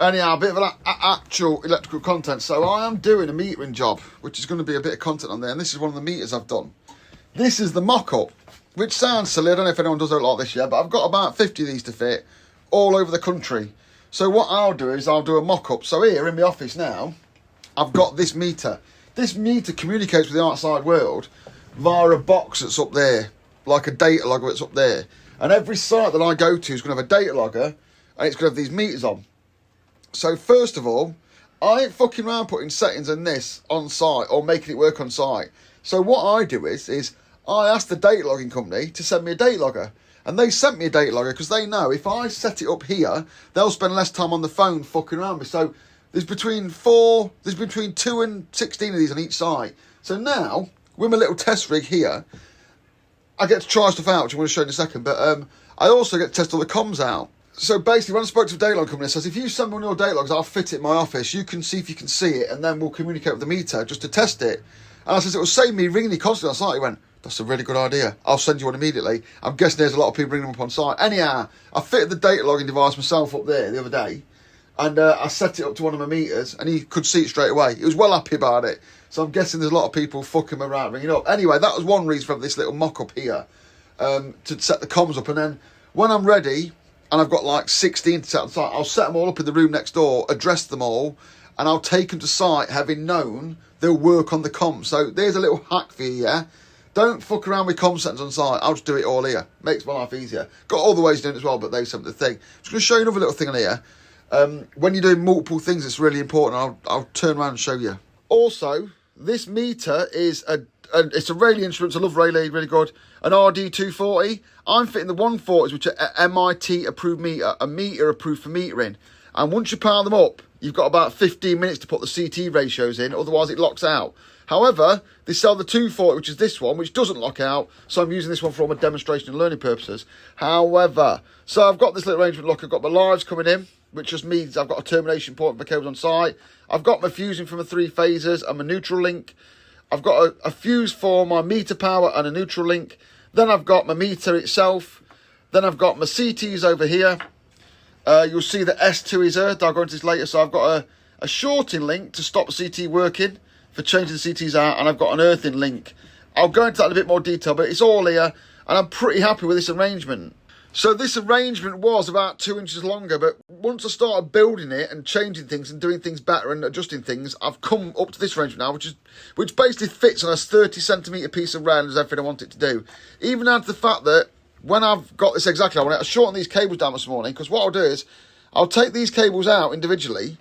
Anyhow, a bit of an actual electrical content. So I am doing a metering job, which is going to be a bit of content on there. And this is one of the meters I've done. This is the Mockup, which sounds silly. I don't know if anyone does it like this yet, but I've got about 50 of these to fit all over the country. So what I'll do is I'll do a Mockup. So here in my office now, I've got this meter. This meter communicates with the outside world via a box that's up there, like a data logger that's up there. And every site that I go to is going to have a data logger, and it's going to have these meters on. So first of all, I ain't fucking around putting settings in this on site or making it work on site. So what I do is I asked the data logging company to send me a data logger. And they sent me a data logger because they know if I set it up here, they'll spend less time on the phone fucking around me. So there's between 2 and 16 of these on each site. So now, with my little test rig here, I get to try stuff out, which I'm going to show you in a second. But I also get to test all the comms out. So basically, when I spoke to a data log company, it says, if you send me one of your data logs, I'll fit it in my office. You can see if you can see it, and then we'll communicate with the meter just to test it. And I says, it will save me ringing you constantly on site. He went, that's a really good idea. I'll send you one immediately. I'm guessing there's a lot of people bringing them up on site. Anyhow, I fitted the data logging device myself up there the other day, and I set it up to one of my meters, and he could see it straight away. He was well happy about it. So I'm guessing there's a lot of people fucking around ringing up. Anyway, that was one reason for this little mock-up here, to set the comms up. And then when I'm ready, and I've got like 16 to set on site, I'll set them all up in the room next door, address them all, and I'll take them to site having known they'll work on the comms. So there's a little hack for you, yeah? Don't fuck around with comm settings on site. I'll just do it all here. Makes my life easier. Got all the ways of doing it as well, but there's something to think. I'm just going to show you another little thing on here. When you're doing multiple things, it's really important. I'll turn around and show you. Also, this meter is it's a Rayleigh instrument. I love Rayleigh, really good. An RD240. I'm fitting the 140s, which are MIT approved meter, a meter approved for metering. And once you power them up, you've got about 15 minutes to put the CT ratios in, otherwise it locks out. However, they sell the 240, which is this one, which doesn't lock out, so I'm using this one for all my demonstration and learning purposes. However, so I've got this little arrangement. Look, I've got my lives coming in, which just means I've got a termination point for my cables on site. I've got my fusing for my 3 phasers and my neutral link. I've got a fuse for my meter power and a neutral link. Then I've got my meter itself. Then I've got my CTs over here. You'll see the S2 is there. I'll go into this later. So I've got a shorting link to stop the CT working for changing the CTs out, and I've got an earthing link. I'll go into that in a bit more detail, but it's all here, and I'm pretty happy with this arrangement. So this arrangement was about 2 inches longer, but once I started building it and changing things and doing things better and adjusting things, I've come up to this arrangement now, which basically fits on a 30 centimetre piece of rail and does everything I want it to do. Even down to the fact that when I've got this exactly, I want to shorten these cables down this morning, because what I'll do is I'll take these cables out individually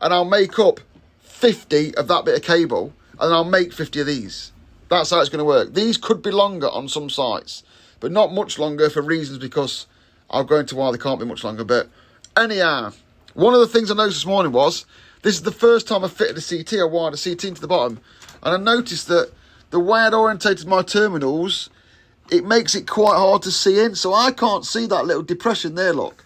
and I'll make up 50 of that bit of cable, and then I'll make 50 of these. That's how it's going to work. These could be longer on some sites, but not much longer for reasons, because I'll go into why they can't be much longer. But anyhow, one of the things I noticed this morning was, this is the first time I fitted a CT, I wired a CT into the bottom, and I noticed that the way I'd orientated my terminals, it makes it quite hard to see in, so I can't see that little depression there, look.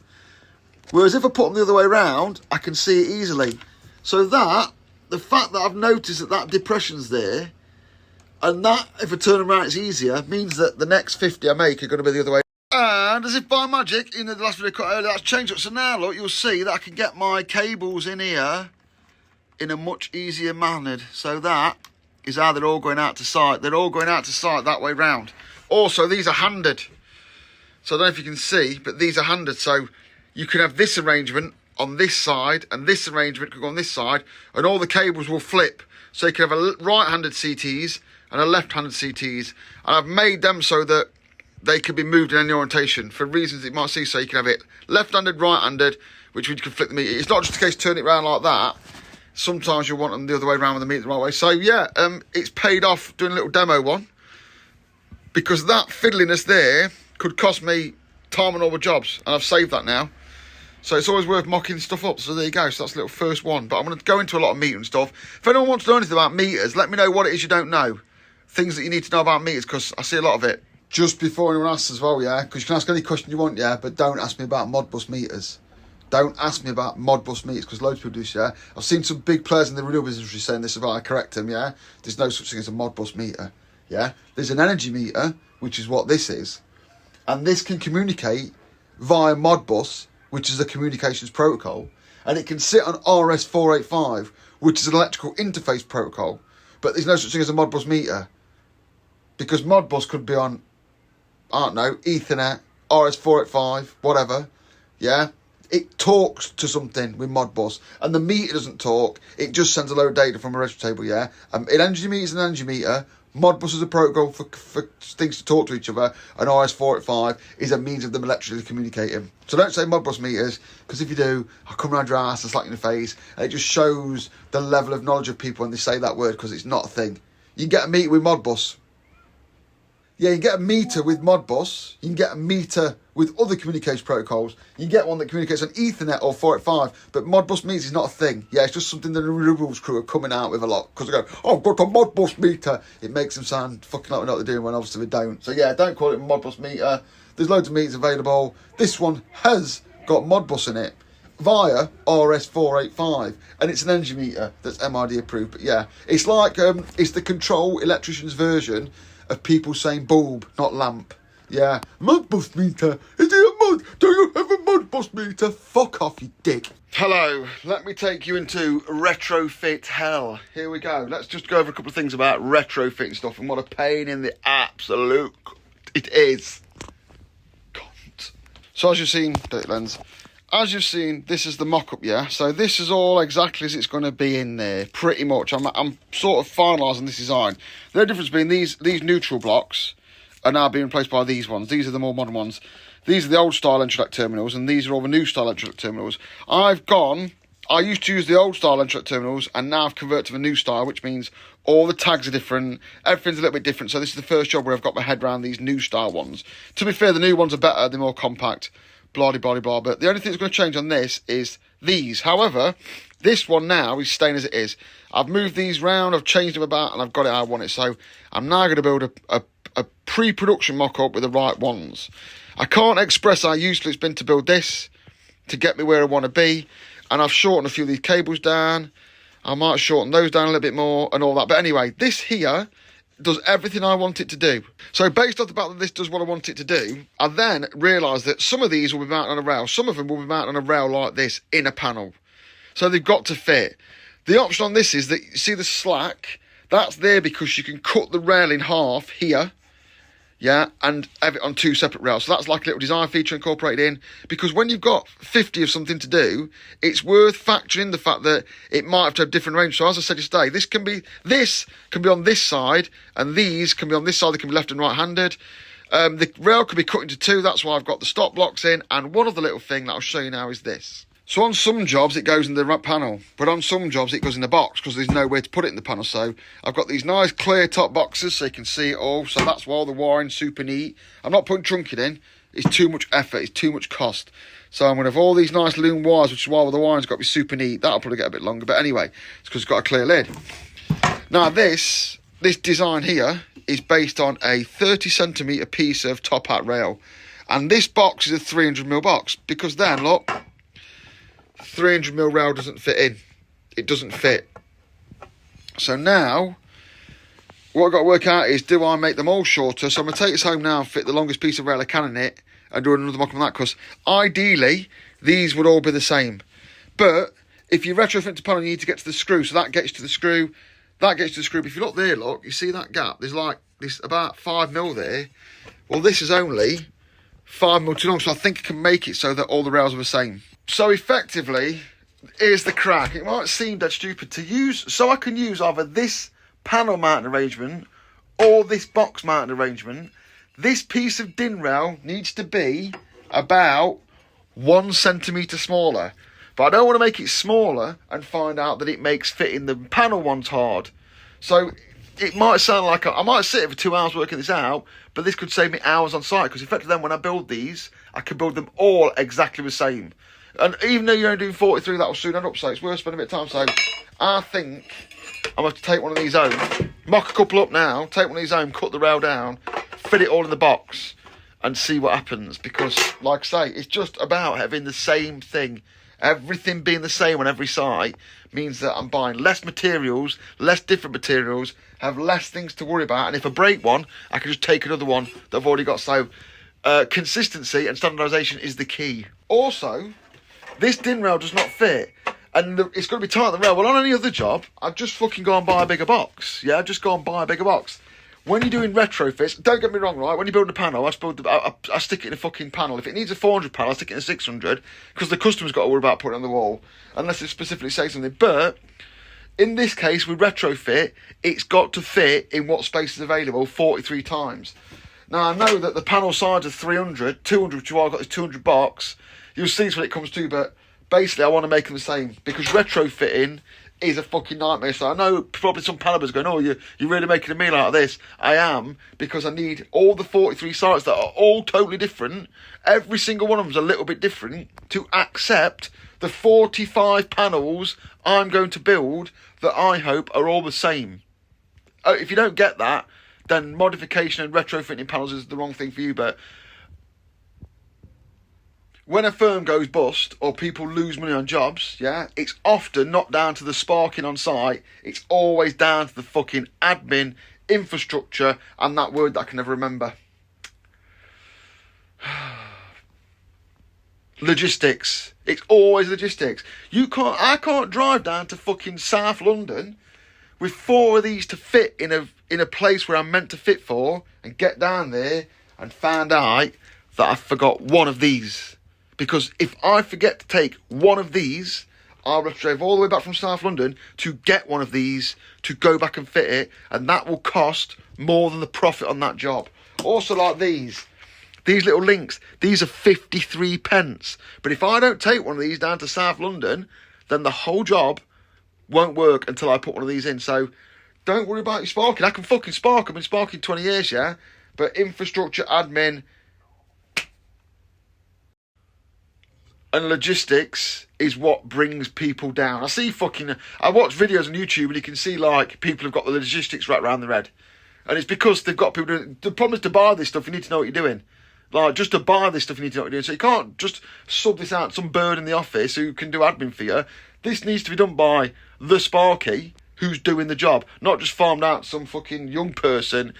Whereas if I put them the other way around, I can see it easily. So the fact that I've noticed that depression's there, and that, if I turn them around, it's easier, means that the next 50 I make are going to be the other way. And as if by magic, in the last video cut earlier, that's changed up. So now, look, you'll see that I can get my cables in here in a much easier manner. So that is how they're all going out to site. They're all going out to site that way round. Also, these are handed. So I don't know if you can see, but these are handed. So you can have this arrangement on this side, and this arrangement could go on this side, and all the cables will flip. So you can have a right-handed CTs and a left-handed CTs, and I've made them so that they can be moved in any orientation for reasons that you might see. So you can have it left-handed, right-handed, which you can flip the meter. It's not just a case of turn it around like that. Sometimes you'll want them the other way around with the meter the right way. So yeah, it's paid off doing a little demo one, because that fiddliness there could cost me time on all my jobs, and I've saved that now. So it's always worth mocking stuff up. So there you go. So that's the little first one. But I'm going to go into a lot of meter and stuff. If anyone wants to know anything about meters, let me know what it is you don't know. Things that you need to know about meters, because I see a lot of it. Just before anyone asks as well, yeah, because you can ask any question you want, yeah, but don't ask me about Modbus meters. Don't ask me about Modbus meters, because loads of people do this, yeah. I've seen some big players in the renewables industry saying this about, I correct them, yeah. There's no such thing as a Modbus meter, yeah. There's an energy meter, which is what this is. And this can communicate via Modbus, which is a communications protocol, and it can sit on RS485, which is an electrical interface protocol, but there's no such thing as a Modbus meter, because Modbus could be on, I don't know, Ethernet, RS485, whatever, yeah? It talks to something with Modbus, and the meter doesn't talk, it just sends a load of data from a registry table, yeah? An energy meter is an energy meter, Modbus is a protocol for things to talk to each other, and RS485 is a means of them electrically communicating. So don't say Modbus meters, because if you do, I'll come around your ass and slap you in the face, and it just shows the level of knowledge of people when they say that word, because it's not a thing. You can get a meter with Modbus. Yeah, you can get a meter with Modbus, you can get a meter with other communication protocols, you can get one that communicates on Ethernet or 485, but Modbus meters is not a thing. Yeah, it's just something that the renewables crew are coming out with a lot, because they go, oh, I've got a Modbus meter. It makes them sound fucking like they know what they're doing, when obviously they don't. So yeah, don't call it a Modbus meter. There's loads of meters available. This one has got Modbus in it via RS485, and it's an energy meter that's MID approved. But yeah, it's like, it's the control electrician's version of people saying bulb, not lamp. Yeah, Modbus meter. Is it a mod? Do you have a Modbus meter? Fuck off, you dick. Hello, let me take you into retrofit hell. Here we go. Let's just go over a couple of things about retrofit stuff and what a pain in the absolute it is. Cunt. So as you've seen, dirty lens. As you've seen, this is the mock-up, yeah? So this is all exactly as it's going to be in there, pretty much. I'm sort of finalising this design. The only difference being these neutral blocks are now being replaced by these ones. These are the more modern ones. These are the old style entry terminals, and these are all the new style entry terminals. I used to use the old style entry terminals, and now I've converted to the new style, which means all the tags are different, everything's a little bit different. So this is the first job where I've got my head around these new style ones. To be fair, the new ones are better, they're more compact. Blah, blah, blah, but the only thing that's going to change on this is these. However, this one now is staying as it is. I've moved these round, I've changed them about, and I've got it how I want it. So I'm now going to build a pre-production mock-up with the right ones. I can't express how useful it's been to build this to get me where I want to be, and I've shortened a few of these cables down. I might shorten those down a little bit more and all that. But anyway, this here does everything I want it to do. So based off the fact that this does what I want it to do, I then realised that some of these will be mounted on a rail. Some of them will be mounted on a rail like this in a panel. So they've got to fit. The option on this is that, you see the slack? That's there because you can cut the rail in half here, yeah, and have it on two separate rails. So that's like a little design feature incorporated in, because when you've got 50 of something to do, it's worth factoring the fact that it might have to have different range. So as I said yesterday, this can be on this side, and these can be on this side. They can be left and right-handed. The rail could be cut into two. That's why I've got the stop blocks in. And one other little thing that I'll show you now is this. So on some jobs, it goes in the panel, but on some jobs, it goes in the box because there's nowhere to put it in the panel. So I've got these nice clear top boxes so you can see it all. So that's why all the wiring's super neat. I'm not putting trunking in. It's too much effort. It's too much cost. So I'm going to have all these nice loom wires, which is why the wiring's got to be super neat. That'll probably get a bit longer. But anyway, it's because it's got a clear lid. Now this design here is based on a 30 centimetre piece of top hat rail. And this box is a 300mm box because then, look, 300mm rail doesn't fit in. It doesn't fit. So now, what I've got to work out is, do I make them all shorter? So I'm going to take this home now and fit the longest piece of rail I can in it and do another mock on that, because ideally, these would all be the same. But if you retrofit to panel, you need to get to the screw. So that gets to the screw. That gets to the screw. But if you look there, look, you see that gap? There's like this about 5mm there. Well, this is only 5mm too long, so I think I can make it so that all the rails are the same. So effectively, here's the crack. It might seem dead stupid to use, so I can use either this panel mounting arrangement or this box mounting arrangement. This piece of DIN rail needs to be about 1 centimetre smaller. But I don't want to make it smaller and find out that it makes fitting the panel ones hard. So it might sound like I might sit here for 2 hours working this out, but this could save me hours on site, because effectively then when I build these, I can build them all exactly the same. And even though you're only doing 43, that will soon end up, so it's worth spending a bit of time. So I think I'm going to take one of these home, mock a couple up now, take one of these home, cut the rail down, fit it all in the box, and see what happens. Because, like I say, it's just about having the same thing. Everything being the same on every site means that I'm buying less materials, less different materials, have less things to worry about. And if I break one, I can just take another one that I've already got. So consistency and standardization is the key. Also, This DIN rail does not fit. And it's going to be tight on the rail. Well, on any other job, I'd just fucking go and buy a bigger box. Yeah, just go and buy a bigger box. When you're doing retrofits, don't get me wrong, right? When you build a panel, I stick it in a fucking panel. If it needs a 400 panel, I stick it in a 600 because the customer's got to worry about putting it on the wall unless it specifically says something. But in this case, with retrofit, it's got to fit in what space is available 43 times. Now, I know that the panel size is 300, 200, which I've got this 200 box. You'll see this when it comes to, but basically I want to make them the same because retrofitting is a fucking nightmare. So I know probably some palabers going, oh, you're really making a meal out of this. I am, because I need all the 43 sites that are all totally different. Every single one of them's a little bit different to accept the 45 panels I'm going to build that I hope are all the same. If you don't get that, then modification and retrofitting panels is the wrong thing for you. But when a firm goes bust or people lose money on jobs, yeah, it's often not down to the sparking on site. It's always down to the fucking admin, infrastructure, and that word that I can never remember. Logistics. It's always logistics. I can't drive down to fucking South London with 4 of these to fit in a place where I'm meant to fit for and get down there and find out that I forgot one of these. Because if I forget to take one of these, I'll have to drive all the way back from South London to get one of these, to go back and fit it, and that will cost more than the profit on that job. Also, like these little links, these are 53 pence. But if I don't take one of these down to South London, then the whole job won't work until I put one of these in. So don't worry about your sparking. I can fucking spark. I've been sparking 20 years, yeah? But infrastructure, admin, and logistics is what brings people down. I watch videos on YouTube and you can see like people have got the logistics right around their head. And it's because they've got people doing, the problem is to buy this stuff, you need to know what you're doing. Like, just to buy this stuff, you need to know what you're doing. So you can't just sub this out to some bird in the office who can do admin for you. This needs to be done by the Sparky who's doing the job, not just farmed out some fucking young person,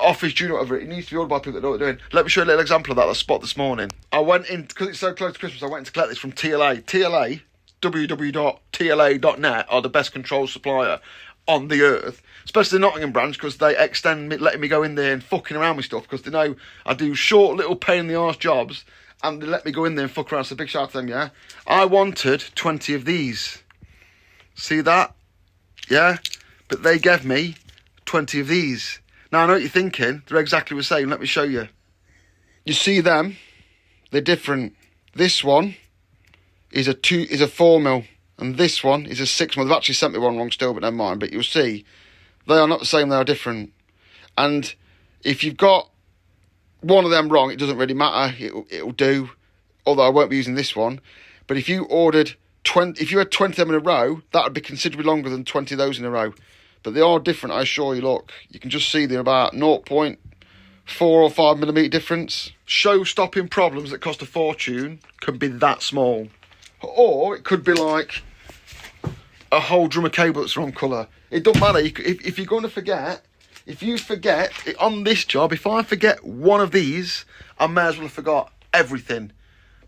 office junior, whatever. It needs to be ordered by people that know what they're doing. Let me show you a little example of that I spot this morning. I went in, because it's so close to Christmas, I went in to collect this from TLA. TLA, www.tla.net, are the best control supplier on the earth, especially the Nottingham branch, because they extend letting me go in there and fucking around with stuff, because they know I do short little pain in the arse jobs, and they let me go in there and fuck around. So big shout out to them, yeah? I wanted 20 of these. See that? Yeah? But they gave me 20 of these. Now, I know what you're thinking. They're exactly the same. Let me show you. You see them? They're different. This one is a 4mm, and this one is a 6mm. They've actually sent me one wrong still, but never mind. But you'll see, they are not the same, they are different. And if you've got one of them wrong, it doesn't really matter. It'll do, although I won't be using this one. But if you ordered 20, if you had 20 of them in a row, that would be considerably longer than 20 of those in a row. But they are different, I assure you. Look, you can just see they're about 0.4 or 5mm difference. Show-stopping problems that cost a fortune can be that small. Or it could be like a whole drum of cable that's the wrong colour. It doesn't matter. If you're going to forget, if you forget, on this job, if I forget one of these, I may as well have forgot everything.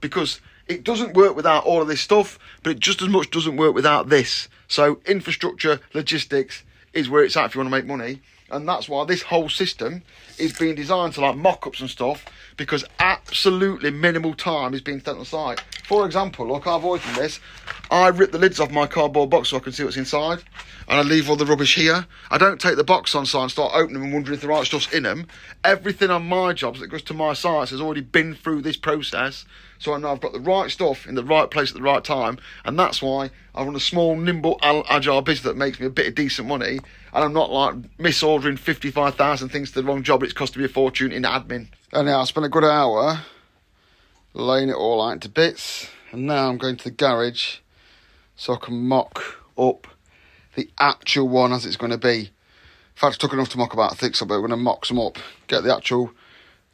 Because it doesn't work without all of this stuff, but it just as much doesn't work without this. So infrastructure, logistics is where it's at if you want to make money. And that's why this whole system is being designed to like mock-ups and stuff, because absolutely minimal time is being spent on site. For example, look, I've always done this. I rip the lids off my cardboard box so I can see what's inside, and I leave all the rubbish here. I don't take the box on site and start opening them and wondering if the right stuff's in them. Everything on my jobs that goes to my sites has already been through this process, so I know I've got the right stuff in the right place at the right time, and that's why I run a small, nimble, agile business that makes me a bit of decent money, and I'm not like misordering 55,000 things to the wrong job. It's costing me a fortune in admin. Anyhow, I spent a good hour laying it all out into bits, and now I'm going to the garage so I can mock up the actual one as it's going to be. In fact, it took enough to mock about 6 of it. We're going to mock some up, get the actual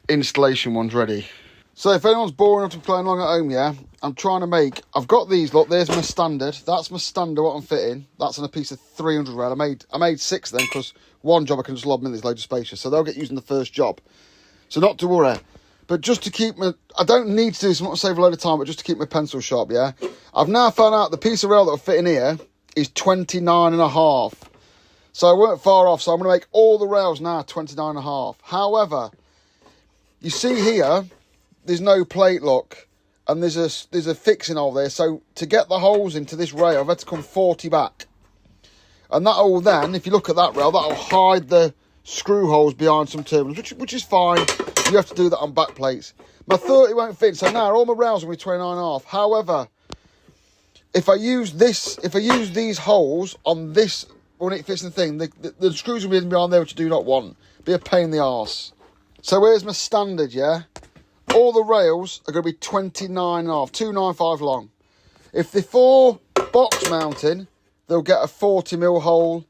installation ones ready. So if anyone's bored enough to be playing along at home, yeah, I'm trying to make, I've got these, look, there's my standard. That's my standard, what I'm fitting. That's on a piece of 300 rail. I made 6 of them, because one job I can just lob them in, there's loads of spacious. So they'll get used in the first job. So not to worry. But just to keep my... I don't need to do this, I'm not to save a load of time, but just to keep my pencil sharp, yeah? I've now found out the piece of rail that will fit in here is 29.5. So I weren't far off, so I'm going to make all the rails now 29.5. However, you see here, there's no plate lock, and there's a fixing hole there. So to get the holes into this rail, I've had to come 40 back. And that'll then, if you look at that rail, that'll hide the screw holes behind some terminals, which is fine. You have to do that on back plates. My 30 won't fit, so now all my rails will be 29.5. However, if I use these holes on this, when it fits in the thing, the screws will be in behind there, which you do not want. Be a pain in the arse. So here's my standard, yeah? All the rails are going to be 29.5, 295 long. If they're for box mounting, they'll get a 40mm hole.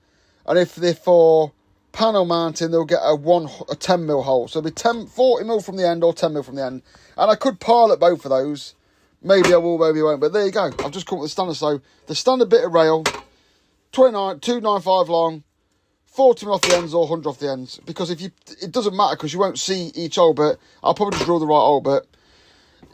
And if they're for panel mounting, they'll get a 10mm hole. So it'll be 40mm from the end or 10mm from the end. And I could pilot both of those. Maybe I will, maybe I won't. But there you go. I've just come up with the standard. So the standard bit of rail, 295 long, 40mm off the ends or 100 off the ends. Because it doesn't matter because you won't see each hole, but I'll probably just drill the right hole. But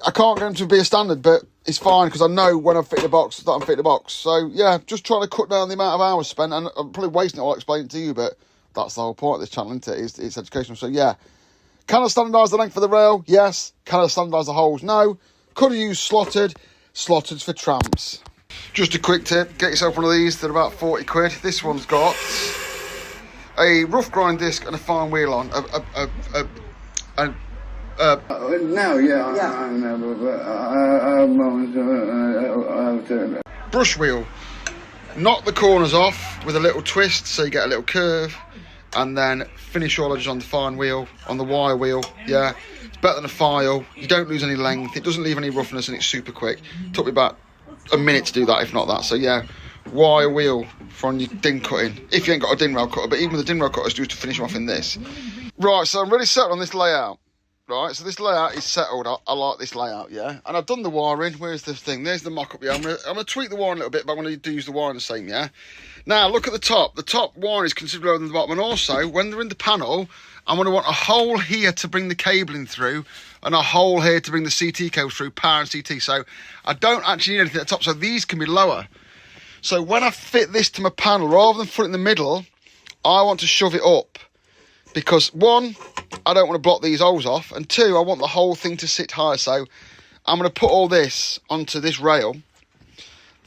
I can't get them to be a standard, but it's fine because I know when I'm fitting the box that I'm fitting the box. So yeah, just trying to cut down the amount of hours spent, and I'm probably wasting it all explaining it to you, but that's the whole point of this channel, isn't it? It's educational. So yeah, can I standardise the length of the rail? Yes. Can I standardise the holes? No. Could have used slotted. Slotted's for tramps. Just a quick tip, get yourself one of these. They're about 40 quid. This one's got a rough grind disc and a fine wheel on. Now, yeah. Brush wheel. Knock the corners off with a little twist so you get a little curve, and then finish your edges on the fine wheel, on the wire wheel. Yeah, it's better than a file. You don't lose any length. It doesn't leave any roughness, and it's super quick. Took me about a minute to do that, if not that. So yeah, wire wheel from your din cutting. If you ain't got a din rail cutter, but even with the din rail cutters, just to finish them off in this. Right, so I'm really settled on this layout. Right, so this layout is settled. I like this layout, yeah. And I've done the wiring. Where's the thing? There's the mock-up, yeah. I'm gonna tweak the wiring a little bit, but I'm gonna use the wiring the same, yeah. Now look at the top. The top wiring is considerably lower than the bottom, and also when they're in the panel, I'm gonna want a hole here to bring the cabling through, and a hole here to bring the CT cable through, power and CT. So I don't actually need anything at the top, so these can be lower. So when I fit this to my panel, rather than put it in the middle, I want to shove it up. Because one, I don't want to block these holes off, and two, I want the whole thing to sit higher. So I'm going to put all this onto this rail,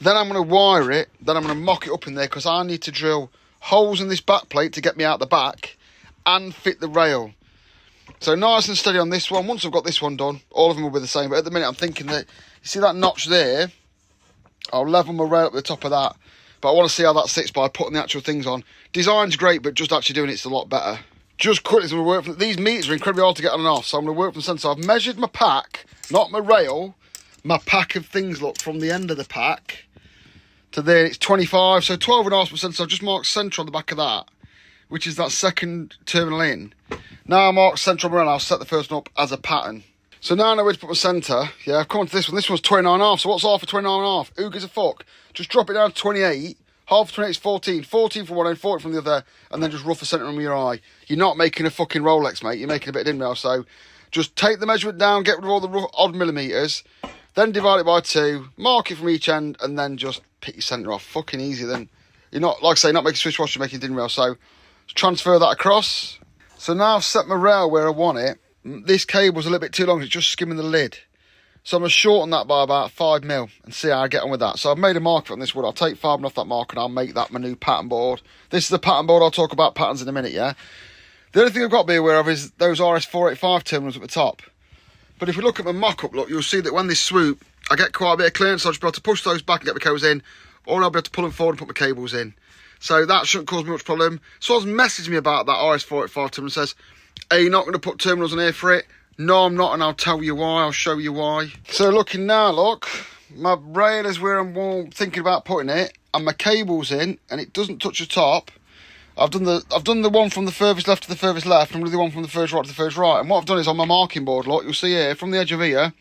then I'm going to wire it, then I'm going to mock it up in there, because I need to drill holes in this back plate to get me out the back and fit the rail. So nice and steady on this one. Once I've got this one done, all of them will be the same, but at the minute I'm thinking that, you see that notch there, I'll level my rail up the top of that, but I want to see how that sits by putting the actual things on. Design's great, but just actually doing it's a lot better. Just quickly, so we work from, these meters are incredibly hard to get on and off, so I'm going to work from the centre. So I've measured my pack, not my rail, my pack of things, look, from the end of the pack to there, it's 25, so 12.5%, so I've just marked centre on the back of that, which is that second terminal in. Now I mark centre on my rail, I'll set the first one up as a pattern. So now I know where to put my centre. Yeah, I've come on to this one. This one's 29.5, so what's half of 29.5? Who gives a fuck? Just drop it down to 28. Half of 28 is 14. 14 from one end, 40 from the other, and then just rough the centre on your eye. You're not making a fucking Rolex, mate. You're making a bit of din rail. So just take the measurement down, get rid of all the rough, odd millimetres, then divide it by 2, mark it from each end, and then just pick your centre off. Fucking easy then. You're not, like I say, not making switch wash, you're making din rail. So transfer that across. So now I've set my rail where I want it. This cable's a little bit too long, it's just skimming the lid. So I'm going to shorten that by about 5mm and see how I get on with that. So I've made a marker on this wood. I'll take 5mm off that marker and I'll make that my new pattern board. This is the pattern board. I'll talk about patterns in a minute, yeah? The only thing I've got to be aware of is those RS485 terminals at the top. But if we look at my mock-up, look, you'll see that when this swoop, I get quite a bit of clearance. So I'll just be able to push those back and get my cables in, or I'll be able to pull them forward and put my cables in. So that shouldn't cause me much problem. Someone's messaged me about that RS485 terminal and says, are you not going to put terminals on here for it? No, I'm not, and I'll tell you why. I'll show you why. So looking now, look, my rail is where I'm thinking about putting it, and my cable's in, and it doesn't touch the top. I've done the one from the furthest left to the furthest left, and the one from the first right to the first right. And what I've done is on my marking board, look, you'll see here, from the edge of here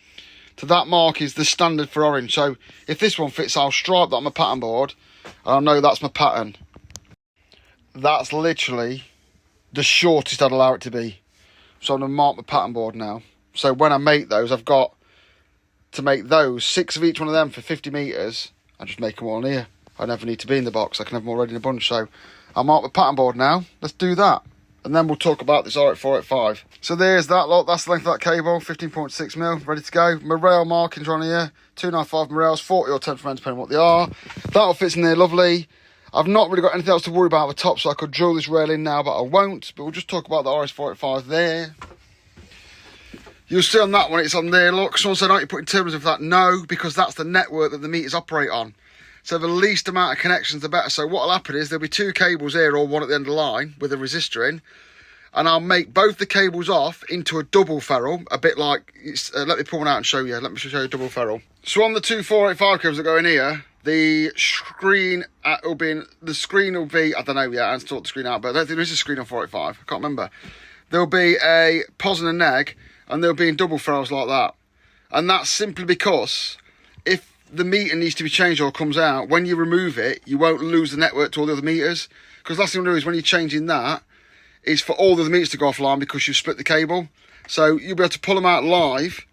to that mark is the standard for orange. So if this one fits, I'll stripe that on my pattern board, and I'll know that's my pattern. That's literally the shortest I'd allow it to be. So I'm going to mark my pattern board now. So when I make those, I've got to make those, 6 of each one of them for 50 metres. I just make them all in here. I never need to be in the box. I can have them already in a bunch. So I'll mark the pattern board now. Let's do that. And then we'll talk about this R8485. So there's that lot. That's the length of that cable. 15.6mm. Ready to go. My rail markings are on here. 295 rails. 40 or 10 depending on what they are. That all fits in there lovely. I've not really got anything else to worry about at the top, so I could drill this rail in now, but I won't. But we'll just talk about the RS485 there. You'll see on that one, it's on there. Look, someone said, aren't you putting terminals in for that? No, because that's the network that the meters operate on. So the least amount of connections, the better. So what'll happen is there'll be 2 cables here, or one at the end of the line with a resistor in. And I'll make both the cables off into a double ferrule, a bit like, let me pull one out and show you. Let me show you a double ferrule. So on the 2 485 cables that go in here, the screen will be, I don't know yet, I haven't sorted the screen out, but I don't think there is a screen on 485, I can't remember. There'll be a pos and a neg, and they'll be in double ferrules like that. And that's simply because if the meter needs to be changed or comes out, when you remove it, you won't lose the network to all the other meters. Because last thing you'll do is when you're changing that, is for all the other meters to go offline because you've split the cable. So you'll be able to pull them out live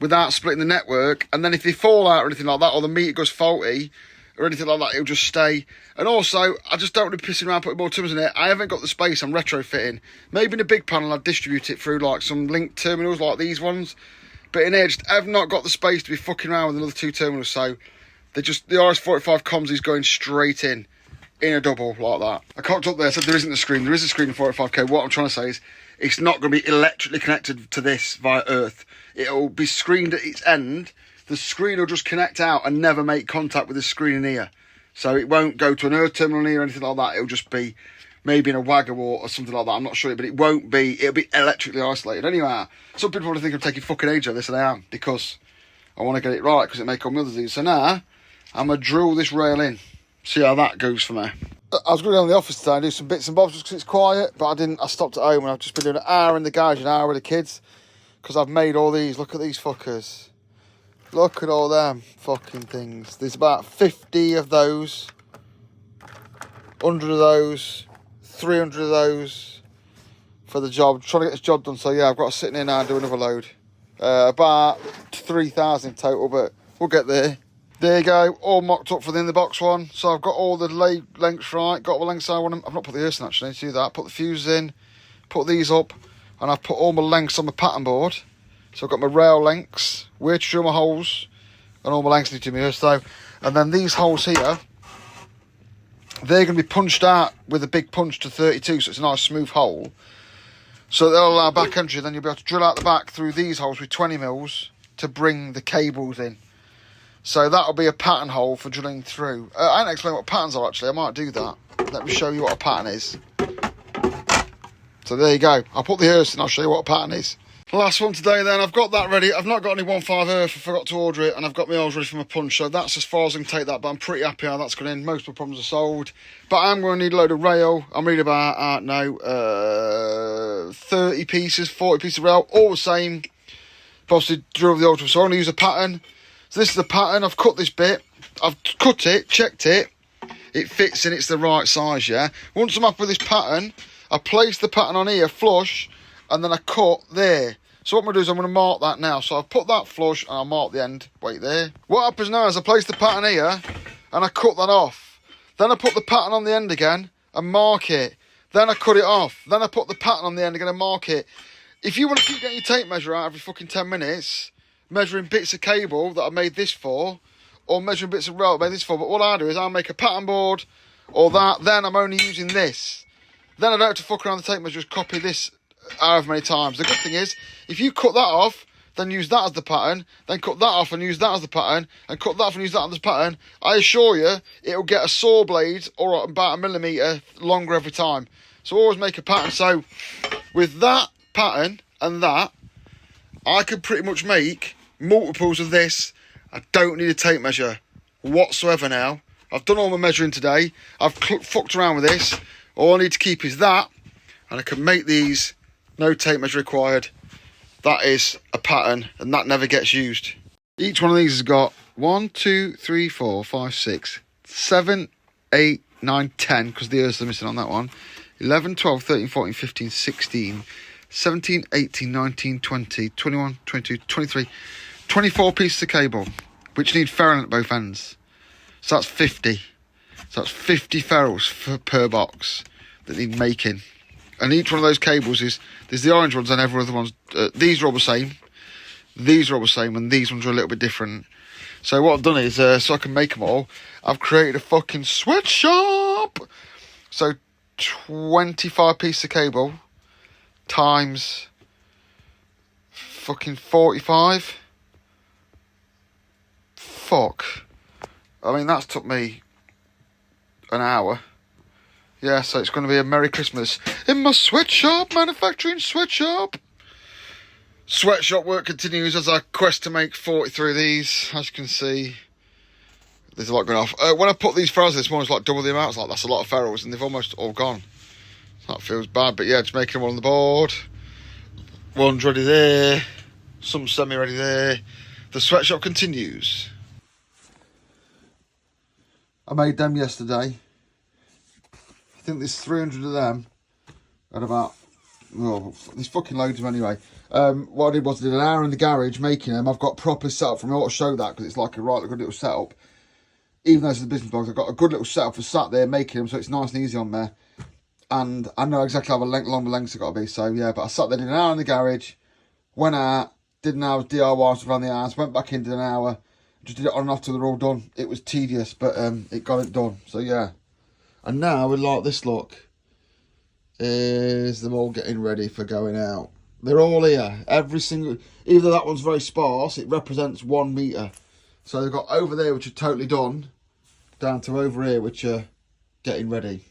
without splitting the network, and then if they fall out or anything like that, or the meter goes faulty or anything like that, it'll just stay. And also, I just don't want to be pissing around putting more terminals in it. I haven't got the space. I'm retrofitting. Maybe in a big panel I'd distribute it through like some linked terminals like these ones, but in here I've not got the space to be fucking around with another 2 terminals. So the RS485 comms is going straight in a double like that. I cocked up there, said there isn't a screen. There is a screen in 485k. What I'm trying to say is it's not going to be electrically connected to this via earth. It'll be screened at its end. The screen will just connect out and never make contact with the screen in here. So it won't go to an earth terminal in here or anything like that. It'll just be maybe in a wagger or something like that. I'm not sure, but it won't be. It'll be electrically isolated. Anyway, some people probably think I'm taking fucking age of this, and I am, because I want to get it right, because it may come with others these. So now I'm going to drill this rail in. See how that goes for me. I was going to go in the office today and do some bits and bobs just because it's quiet, but I didn't. I stopped at home and I've just been doing an hour in the garage, an hour with the kids, because I've made all these. Look at these fuckers. Look at all them fucking things. There's about 50 of those, 100 of those, 300 of those for the job. I'm trying to get this job done, so yeah, I've got to sit in here now and do another load. About 3,000 total, but we'll get there. There you go, all mocked up for the in the box one. So I've got all the lengths right, got all the lengths I want. I've not put the earth in actually, to do that. Put the fuses in, put these up, and I've put all my lengths on my pattern board. So I've got my rail lengths, where to drill my holes, and all my lengths need to be earth. So, and then these holes here, they're going to be punched out with a big punch to 32, so it's a nice smooth hole. So they'll allow back entry, then you'll be able to drill out the back through these holes with 20 mils to bring the cables in. So that'll be a pattern hole for drilling through. I didn't explain what patterns are actually, I might do that. Let me show you what a pattern is. So there you go, I'll put the earth in, I'll show you what a pattern is. Last one today then, I've got that ready. I've not got any 1.5 earth, I forgot to order it, and I've got my holes ready for my punch, so that's as far as I can take that, but I'm pretty happy how that's gone in. Most of my problems are solved, but I'm going to need a load of rail. I'm reading about, 30 pieces, 40 pieces of rail, all the same. Possibly drill the ultra, so I'm going to use a pattern. So this is the pattern. I've cut this bit, I've cut it, checked it, it fits and it's the right size, yeah. Once I'm up with this pattern, I place the pattern on here flush, and then I cut there. So what I'm going to do is I'm going to mark that now. So I've put that flush and I'll mark the end. Wait there. What happens now is I place the pattern here and I cut that off. Then I put the pattern on the end again and mark it. Then I cut it off. Then I put the pattern on the end again and mark it. If you want to keep getting your tape measure out every fucking 10 minutes, measuring bits of cable that I made this for, or measuring bits of rail I made this for, but what I do is I'll make a pattern board or that, then I'm only using this. Then I don't have to fuck around the tape measure, just copy this however many times. The good thing is, if you cut that off, then use that as the pattern, then cut that off and use that as the pattern, and cut that off and use that as the pattern, I assure you, it'll get a saw blade or about 1 millimetre longer every time. So always make a pattern. So with that pattern and that, I could pretty much make multiples of this. I don't need a tape measure whatsoever now. I've done all my measuring today. I've fucked around with this. All I need to keep is that, and I can make these, no tape measure required. That is a pattern, and that never gets used. Each one of these has got 1, 2, 3, 4, 5, 6, 7, 8, 9, 10, because the earths are missing on that one. 11, 12, 13, 14, 15, 16, 17, 18, 19, 20, 21, 22, 23, 24 pieces of cable, which need ferruling at both ends. So that's 50. So that's 50 ferrules per box that need making. And each one of those cables there's the orange ones and every other ones. These are all the same. These are all the same, and these ones are a little bit different. So what I've done is, so I can make them all, I've created a fucking sweatshop. So 25 pieces of cable times fucking 45. Fuck. I mean, that's took me an hour. Yeah, so it's going to be a Merry Christmas in my sweatshop, manufacturing sweatshop. Sweatshop work continues as I quest to make 43 of these. As you can see, there's a lot going off. When I put these ferrules this morning, it's like double the amount. It's like, that's a lot of ferrules, and they've almost all gone. That feels bad, but yeah, just making them all on the board. One's ready there. Some semi-ready there. The sweatshop continues. I made them yesterday. I think there's 300 of them. And about... well, there's fucking loads of them anyway. What I did was I did an hour in the garage making them. I've got proper setup from me. I ought to show that because it's like a right good little setup. Even though it's a business blog, I've got a good little setup for sat there making them, so it's nice and easy on there. And I know exactly how long the lengths have got to be. So yeah, but I sat there, did an hour in the garage, went out, did an hour's DIY stuff around the house, went back in, did an hour, just did it on and off till they're all done. It was tedious, but it got it done. So yeah. And now we like this look. Is them all getting ready for going out. They're all here. Every single, even though that one's very sparse, it represents 1 metre. So they've got over there, which are totally done, down to over here, which are getting ready.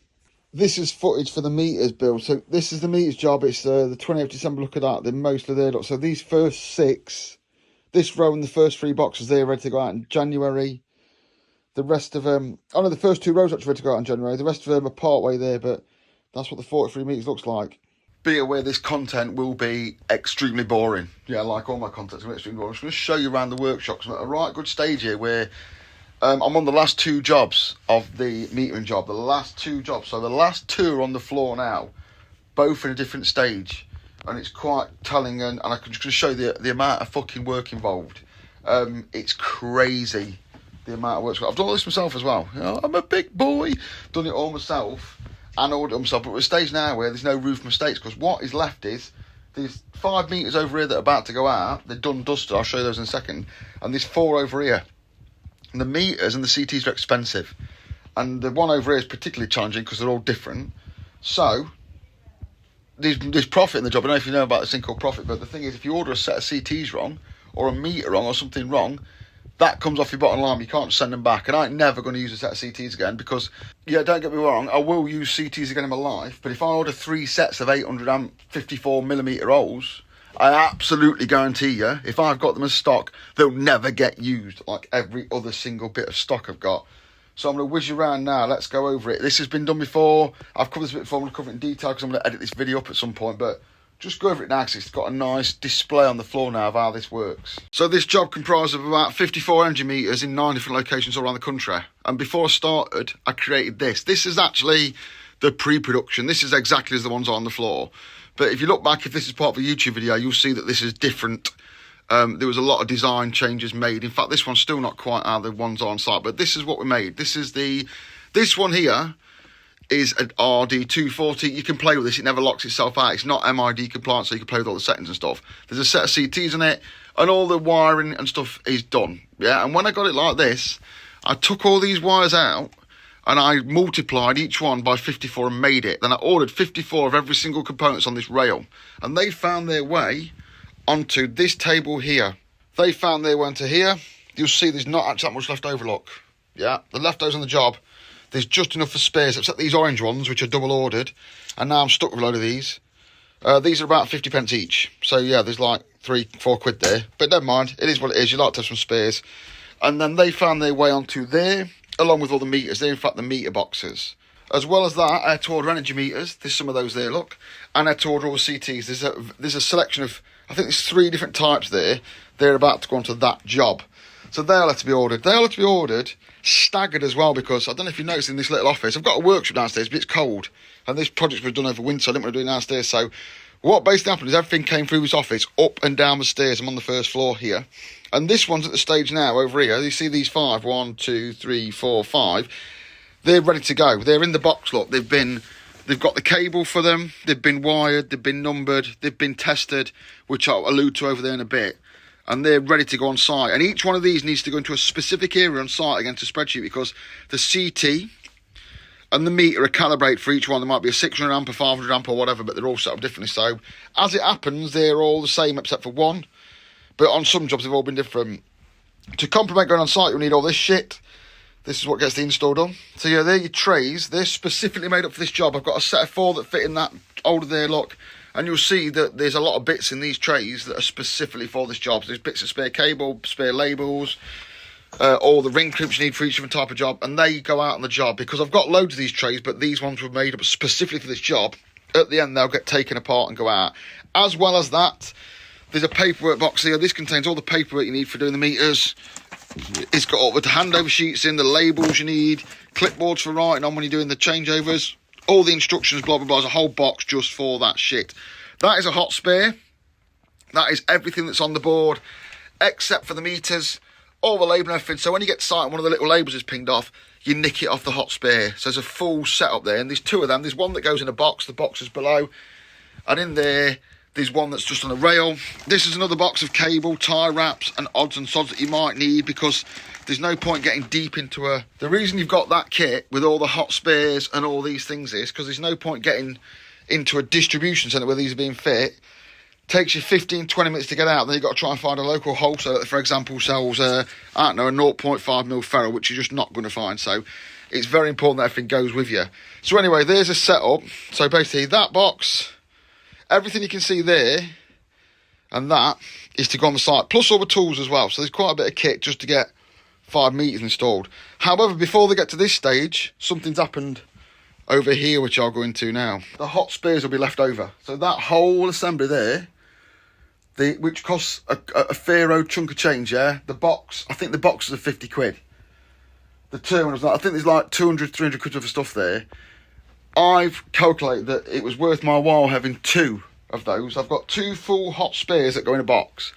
This is footage for the meters build. So this is the meters job. It's the 20th of December. Look at that. They're mostly there. Look. So these first 6, this row and the first 3 boxes, they're ready to go out in January. The rest of them, oh no, the first 2 rows are actually ready to go out in January. The rest of them are part way there, but that's what the 43 meters looks like. Be aware this content will be extremely boring. Yeah, like all my content will be extremely boring. I'm just going to show you around the workshop. I'm at a right good stage here where I'm on the last 2 jobs of the metering job. The last 2 jobs. So the last 2 are on the floor now, both in a different stage. And it's quite telling, and I can just show you the amount of fucking work involved. It's crazy, the amount of work. I've done all this myself as well. You know, I'm a big boy. Done it all myself. And ordered it myself, but we're at a stage now where there's no roof mistakes, because what is left is there's 5 meters over here that are about to go out. They're done dusted. I'll show you those in a second. And there's 4 over here. And the meters and the CTs are expensive, and the one over here is particularly challenging because they're all different. So there's profit in the job. I don't know if you know about this thing called profit, but the thing is, if you order a set of CTs wrong, or a meter wrong, or something wrong, that comes off your bottom line. You can't send them back. And I ain't never going to use a set of CTs again because, yeah, don't get me wrong, I will use CTs again in my life. But if I order 3 sets of 800 amp 54mm rolls, I absolutely guarantee you, if I've got them as stock, they'll never get used like every other single bit of stock I've got. So I'm going to whiz you around now. Let's go over it. This has been done before. I've covered this bit before. I'm going to cover it in detail because I'm going to edit this video up at some point. But just go over it now because it's got a nice display on the floor now of how this works. So this job comprises of about 54 energy meters in 9 different locations all around the country. And before I started, I created this. This is actually the pre-production. This is exactly as the ones on the floor. But if you look back, if this is part of a YouTube video, you'll see that this is different. There was a lot of design changes made. In fact, this one's still not quite how the ones on site, but this is what we made. This one here is an RD240. You can play with this. It never locks itself out. It's not MID compliant, so you can play with all the settings and stuff. There's a set of CTs in it, and all the wiring and stuff is done. Yeah, and when I got it like this, I took all these wires out, and I multiplied each one by 54 and made it. Then I ordered 54 of every single components on this rail, and they found their way onto this table here. They found their way onto here. You'll see there's not actually that much left over, look. Yeah, the leftovers on the job. There's just enough for spares, except these orange ones, which are double ordered. And now I'm stuck with a load of these. These are about 50 pence each. So yeah, there's like 3-4 quid there. But never mind, it is what it is. You like to have some spares. And then they found their way onto there, along with all the meters. They're in fact the meter boxes. As well as that, I had to order energy meters. There's some of those there, look. And I had to order all the CTs. There's a selection of, I think there's 3 different types there. They're about to go onto that job. So they'll have to be ordered. They'll have to be ordered staggered as well, because I don't know if you noticed in this little office, I've got a workshop downstairs, but it's cold. And this project was done over winter, so I didn't want to do it downstairs. So what basically happened is everything came through this office, up and down the stairs. I'm on the first floor here. And this one's at the stage now over here. You see these 5, 1, 2, 3, 4, 5. They're ready to go. They're in the box, look. They've got the cable for them. They've been wired. They've been numbered. They've been tested, which I'll allude to over there in a bit. And they're ready to go on site. And each one of these needs to go into a specific area on site against a spreadsheet, because the CT and the meter are calibrated for each one. There might be a 600 amp, a 500 amp or whatever, but they're all set up differently. So as it happens, they're all the same except for one. But on some jobs, they've all been different. To complement going on site, you'll need all this shit. This is what gets the install done. So yeah, they're your trays. They're specifically made up for this job. I've got a set of 4 that fit in that holder there, look. And you'll see that there's a lot of bits in these trays that are specifically for this job. So there's bits of spare cable, spare labels, all the ring clips you need for each different type of job. And they go out on the job, because I've got loads of these trays, but these ones were made up specifically for this job. At the end, they'll get taken apart and go out. As well as that, there's a paperwork box here. This contains all the paperwork you need for doing the meters. It's got all the handover sheets in, the labels you need, clipboards for writing on when you're doing the changeovers, all the instructions, blah, blah, blah. There's a whole box just for that shit. That is a hot spare. That is everything that's on the board, except for the meters, all the label and everything. So when you get to site and one of the little labels is pinged off, you nick it off the hot spare. So there's a full setup there, and there's 2 of them. There's one that goes in a box, the box is below, and in there, there's one that's just on a rail. This is another box of cable, tie wraps, and odds and sods that you might need, because there's no point getting deep into a... The reason you've got that kit with all the hot spares and all these things is because there's no point getting into a distribution centre where these are being fit. Takes you 15, 20 minutes to get out. Then you've got to try and find a local wholesaler that, for example, sells, I don't know, a 0.5mm ferrule, which you're just not going to find. So it's very important that everything goes with you. So anyway, there's a setup. So basically, that box, everything you can see there, and that is to go on the site, plus all the tools as well. So there's quite a bit of kit just to get 5 meters installed. However, before they get to this stage, something's happened over here, which I'll go into now. The hot spares will be left over. So that whole assembly there, which costs a fair old chunk of change, yeah? The box, I think the boxes are 50 quid. The terminals, I think there's like 200, 300 quid worth of stuff there. I've calculated that it was worth my while having 2 of those. I've got 2 full hot spares that go in a box.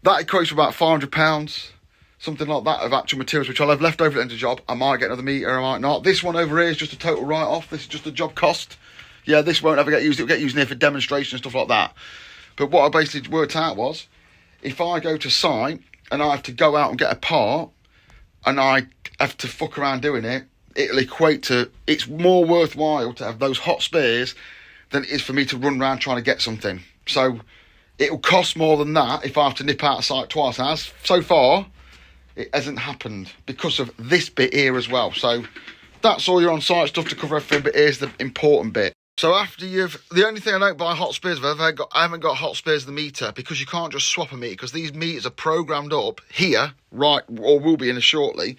That equates to about £500, something like that, of actual materials, which I'll have left over at the end of the job. I might get another meter, I might not. This one over here is just a total write-off. This is just a job cost. Yeah, this won't ever get used. It'll get used in here for demonstration and stuff like that. But what I basically worked out was, if I go to site and I have to go out and get a part, and I have to fuck around doing it, it'll equate to, it's more worthwhile to have those hot spares than it is for me to run around trying to get something. So it'll cost more than that if I have to nip out of site twice. And as so far, it hasn't happened because of this bit here as well. So that's all your on-site stuff to cover everything, but here's the important bit. So after the only thing I don't buy hot spares of, I haven't got hot spares of the meter, because you can't just swap a meter, because these meters are programmed up here, right, or will be in a shortly,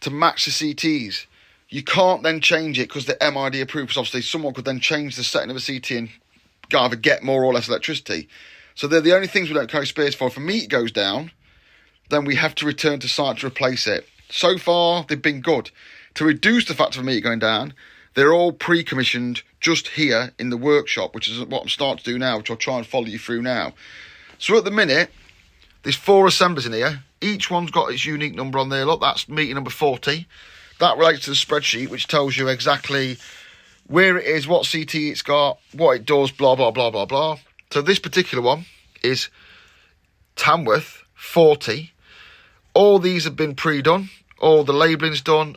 to match the CTs. You can't then change it because the MID approves. Obviously, someone could then change the setting of a CT and either get more or less electricity. So they're the only things we don't carry spares for. If a meter goes down, then we have to return to site to replace it. So far, they've been good. To reduce the factor of a meter going down, they're all pre-commissioned just here in the workshop, which is what I'm starting to do now, which I'll try and follow you through now. So at the minute, there's 4 assemblies in here. Each one's got its unique number on there. Look, that's meter number 40. That relates to the spreadsheet, which tells you exactly where it is, what CT it's got, what it does, blah, blah, blah, blah, blah. So this particular one is Tamworth 40. All these have been pre-done. All the labelling's done.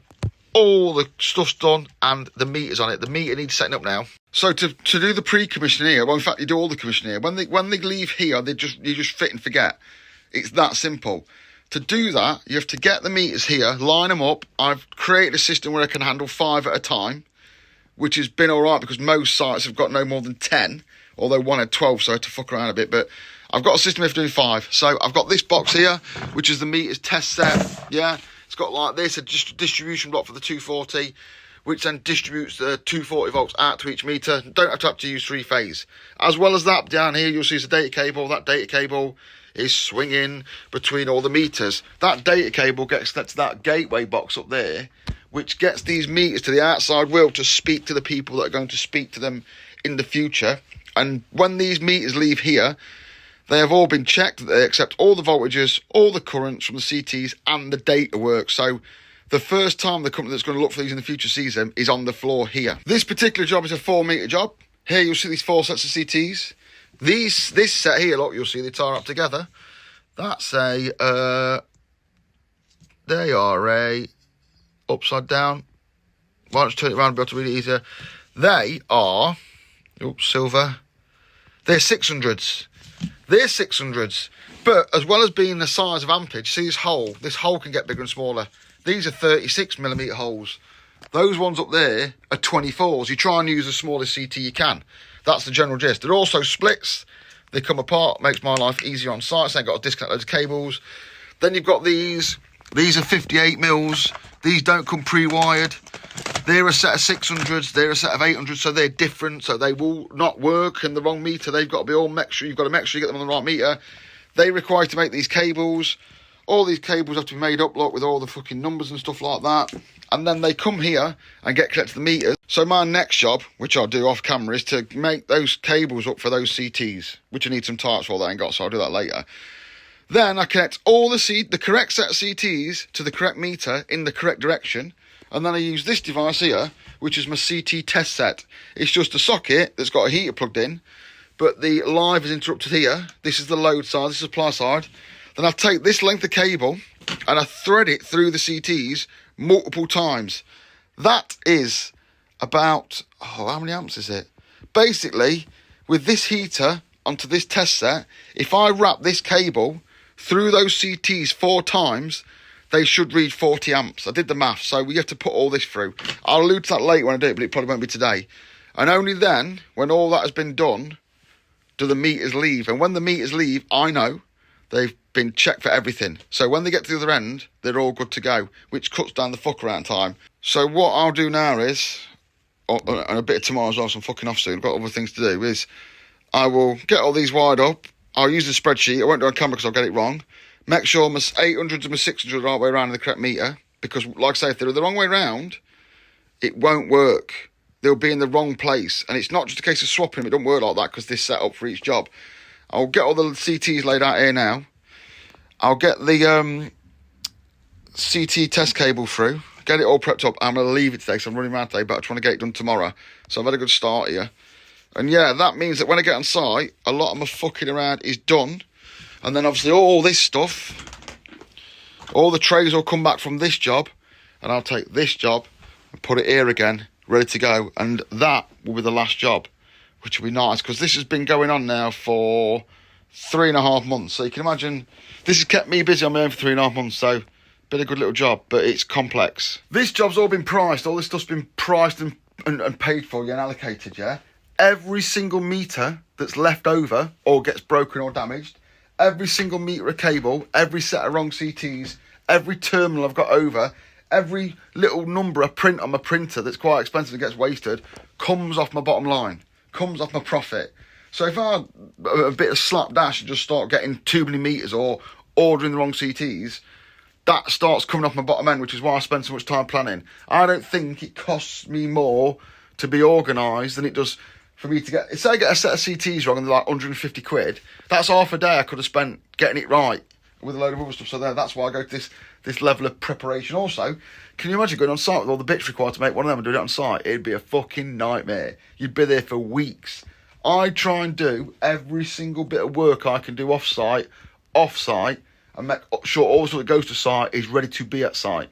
All the stuff's done, and the meter's on it. The meter needs setting up now. So to do the pre-commissioning here, well, in fact, you do all the commissioning here. When they leave here, you just fit and forget. It's that simple. To do that, you have to get the meters here, line them up. I've created a system where I can handle 5 at a time, which has been all right because most sites have got no more than 10, although one had 12, so I had to fuck around a bit. But I've got a system of doing 5. So I've got this box here, which is the meters test set. Yeah, it's got like this, a distribution block for the 240. which then distributes the 240 volts out to each meter. Don't have to use three-phase. As well as that, down here you'll see the data cable. That data cable is swinging between all the meters. That data cable gets to that gateway box up there, which gets these meters to the outside wheel to speak to the people that are going to speak to them in the future. And when these meters leave here, they have all been checked. They accept all the voltages, all the currents from the CTs, and the data work. So the first time the company that's going to look for these in the future sees them is on the floor here. This particular job is a 4 meter job. Here you'll see these 4 sets of CTs. This set here, look, you'll see they tie up together. That's they are a upside down. Why don't you turn it around and be able to read it easier? They are, silver. They're 600s. They're 600s. But as well as being the size of ampage, see this hole can get bigger and smaller. These are 36mm holes. Those ones up there are 24s. You try and use the smallest CT you can. That's the general gist. They're also splits. They come apart, makes my life easier on site. So I've got to disconnect loads of cables. Then you've got these. These are 58mm. These don't come pre-wired. They're a set of 600s. They're a set of 800s. So they're different. So they will not work in the wrong meter. They've got to be all make sure. You've got to make sure you get them on the right meter. They require you to make these cables. All these cables have to be made up, look, with all the fucking numbers and stuff like that. And then they come here and get connected to the meters. So my next job, which I'll do off camera, is to make those cables up for those CTs, which I need some types for that I ain't got, so I'll do that later. Then I connect all the correct set of CTs to the correct meter in the correct direction. And then I use this device here, which is my CT test set. It's just a socket that's got a heater plugged in, but the live is interrupted here. This is the load side, this is the supply side. Then I take this length of cable and I thread it through the CTs multiple times. That is about, how many amps is it? Basically, with this heater onto this test set, if I wrap this cable through those CTs 4 times, they should read 40 amps. I did the math, so we have to put all this through. I'll allude to that later when I do it, but it probably won't be today. And only then, when all that has been done, do the meters leave. And when the meters leave, I know they've been checked for everything. So when they get to the other end, they're all good to go, which cuts down the fuck around time. So what I'll do now is, and a bit of tomorrow as well, so I'm fucking off soon, I've got other things to do, is I will get all these wired up. I'll use the spreadsheet. I won't do it on camera because I'll get it wrong. Make sure my 800s and my 600s are the right way around in the correct meter. Because, like I say, if they're the wrong way around, it won't work. They'll be in the wrong place. And it's not just a case of swapping them. It don't work like that because this set up for each job. I'll get all the CTs laid out here now. I'll get the CT test cable through. Get it all prepped up. I'm going to leave it today because I'm running around today, but I just want to get it done tomorrow. So I've had a good start here. And yeah, that means that when I get on site, a lot of my fucking around is done. And then obviously all this stuff, all the trays will come back from this job. And I'll take this job and put it here again, ready to go. And that will be the last job, which will be nice. Because this has been going on now for 3.5 months. So you can imagine, this has kept me busy on my own for 3.5 months. So, been a good little job, but it's complex. This job's all been priced. All this stuff's been priced and paid for, yeah, and allocated, yeah. Every single meter that's left over or gets broken or damaged, every single meter of cable, every set of wrong CTs, every terminal I've got over, every little number I print on my printer that's quite expensive and gets wasted, comes off my bottom line, comes off my profit. So if I a bit of slapdash and just start getting too many meters or ordering the wrong CTs, that starts coming off my bottom end, which is why I spend so much time planning. I don't think it costs me more to be organised than it does for me to get, say I get a set of CTs wrong and they're like 150 quid, that's half a day I could have spent getting it right with a load of other stuff. So that's why I go to this level of preparation. Also, can you imagine going on site with all the bits required to make one of them and doing it on site? It'd be a fucking nightmare. You'd be there for weeks. I try and do every single bit of work I can do off-site, and make sure all the stuff that goes to site is ready to be at site.